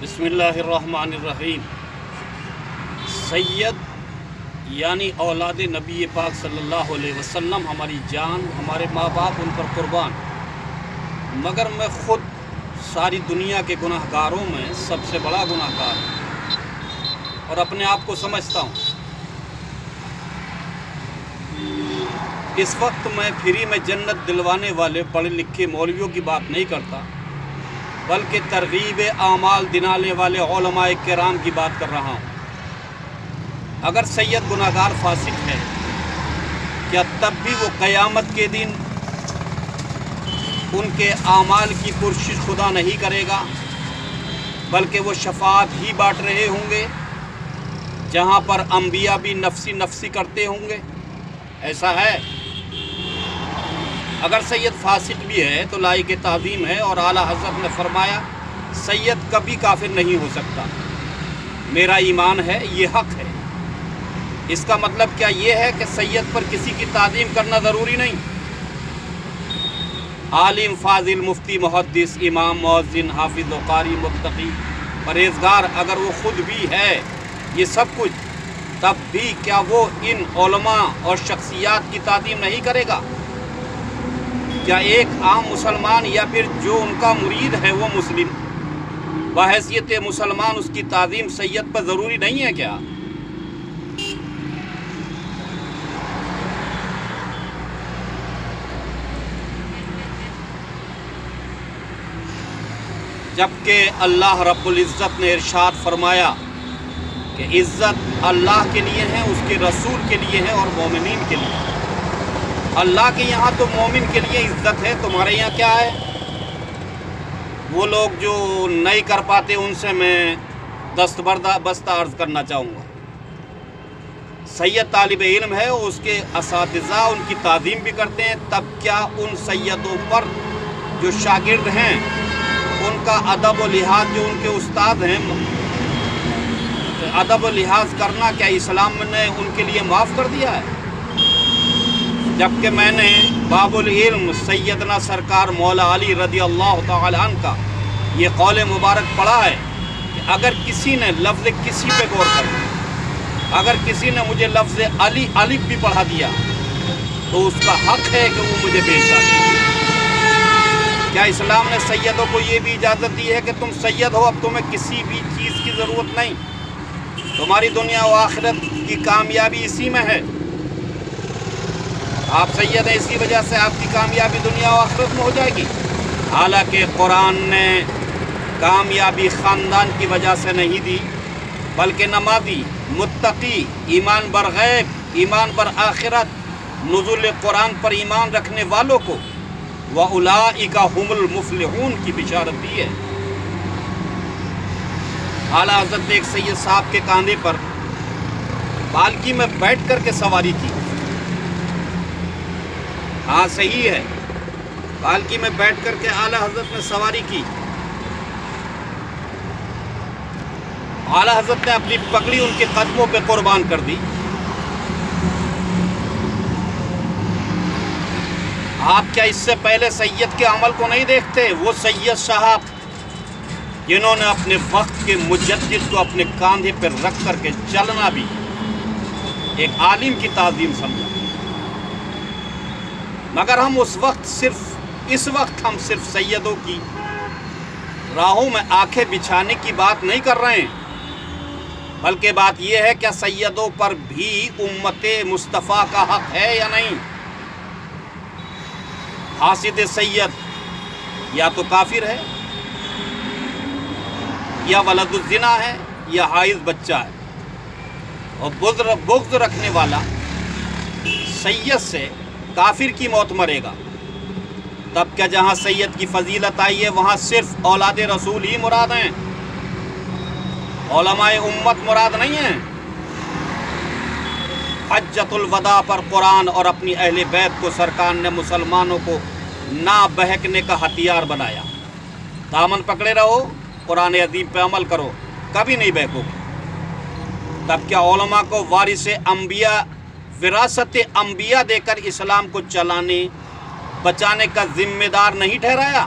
بسم اللہ الرحمن الرحیم۔ سید یعنی اولاد نبی پاک صلی اللہ علیہ وسلم ہماری جان، ہمارے ماں باپ ان پر قربان، مگر میں خود ساری دنیا کے گناہ گاروں میں سب سے بڑا گناہ گار ہوں اور اپنے آپ کو سمجھتا ہوں۔ اس وقت میں فری میں جنت دلوانے والے پڑھے لکھے مولویوں کی بات نہیں کرتا، بلکہ ترغیب اعمال دلانے والے علماء کرام کی بات کر رہا ہوں۔ اگر سید گناہگار فاسق ہے، کیا تب بھی وہ قیامت کے دن ان کے اعمال کی پرسش خدا نہیں کرے گا، بلکہ وہ شفاعت ہی بانٹ رہے ہوں گے، جہاں پر انبیاء بھی نفسی نفسی کرتے ہوں گے؟ ایسا ہے؟ اگر سید فاسق بھی ہے تو لائق تعظیم ہے، اور اعلیٰ حضرت نے فرمایا سید کبھی کافر نہیں ہو سکتا۔ میرا ایمان ہے، یہ حق ہے۔ اس کا مطلب کیا یہ ہے کہ سید پر کسی کی تعظیم کرنا ضروری نہیں؟ عالم، فاضل، مفتی، محدث، امام، مؤذن، حافظ و قاری، متقی، پرہیزگار اگر وہ خود بھی ہے یہ سب کچھ، تب بھی کیا وہ ان علماء اور شخصیات کی تعظیم نہیں کرے گا؟ کیا ایک عام مسلمان یا پھر جو ان کا مرید ہے وہ مسلم بحیثیت مسلمان اس کی تعظیم سید پر ضروری نہیں ہے کیا؟ جبکہ اللہ رب العزت نے ارشاد فرمایا کہ عزت اللہ کے لیے ہے، اس کے رسول کے لیے ہے اور مومنین کے لیے۔ اللہ کے یہاں تو مومن کے لیے عزت ہے، تمہارے یہاں کیا ہے؟ وہ لوگ جو نہیں کر پاتے ان سے میں بستہ عرض کرنا چاہوں گا۔ سید طالب علم ہے، اس کے اساتذہ ان کی تعظیم بھی کرتے ہیں، تب کیا ان سیدوں پر جو شاگرد ہیں ان کا ادب و لحاظ، جو ان کے استاد ہیں، ادب و لحاظ کرنا کیا اسلام نے ان کے لیے معاف کر دیا ہے؟ جبکہ میں نے باب العلم سیدنا سرکار مولا علی رضی اللہ تعالی عنہ کا یہ قول مبارک پڑھا ہے کہ اگر کسی نے لفظ کسی پہ غور کر لیا، اگر کسی نے مجھے لفظ علی الف بھی پڑھا دیا تو اس کا حق ہے کہ وہ مجھے بیچا دے۔ کیا اسلام نے سیدوں کو یہ بھی اجازت دی ہے کہ تم سید ہو، اب تمہیں کسی بھی چیز کی ضرورت نہیں، تمہاری دنیا و آخرت کی کامیابی اسی میں ہے؟ آپ سید ہیں، اسی وجہ سے آپ کی کامیابی دنیا و آخرت میں ہو جائے گی۔ حالانکہ قرآن نے کامیابی خاندان کی وجہ سے نہیں دی، بلکہ نمازی، متقی، ایمان بر غیب، ایمان بر آخرت، نزول قرآن پر ایمان رکھنے والوں کو وَأُولَٰئِكَ هُمُ الْمُفْلِحُونَ کی بشارت دی ہے۔ اعلیٰ حضرت نے ایک سید صاحب کے کاندھے پر پالکی میں بیٹھ کر کے سواری کی۔ ہاں صحیح ہے، پالکی میں بیٹھ کر کے اعلیٰ حضرت نے سواری کی۔ اعلیٰ حضرت نے اپنی پگڑی ان کے قدموں پہ قربان کر دی۔ آپ کیا اس سے پہلے سید کے عمل کو نہیں دیکھتے؟ وہ سید صاحب جنہوں نے اپنے وقت کے مجدد کو اپنے کاندھے پہ رکھ کر کے چلنا بھی ایک عالم کی تعظیم سمجھا، مگر ہم اس وقت صرف سیدوں کی راہوں میں آنکھیں بچھانے کی بات نہیں کر رہے ہیں، بلکہ بات یہ ہے کہ سیدوں پر بھی امت مصطفیٰ کا حق ہے یا نہیں؟ حاسد سید یا تو کافر ہے، یا ولد الزنا ہے، یا حائض بچہ ہے، اور بغض رکھنے والا سید سے کافر کی موت مرے گا۔ تب کیا جہاں سید کی فضیلت آئی ہے وہاں صرف اولاد رسول ہی مراد ہیں، علماء امت مراد نہیں ہیں؟ حجۃ الوداع پر قرآن اور اپنی اہل بیت کو سرکار نے مسلمانوں کو نہ بہکنے کا ہتھیار بنایا۔ دامن پکڑے رہو، قرآن عظیم پہ عمل کرو، کبھی نہیں بہکو گے۔ تب کیا علماء کو وارث انبیاء، وراثت انبیاء دے کر اسلام کو چلانے بچانے کا ذمہ دار نہیں ٹھہرایا؟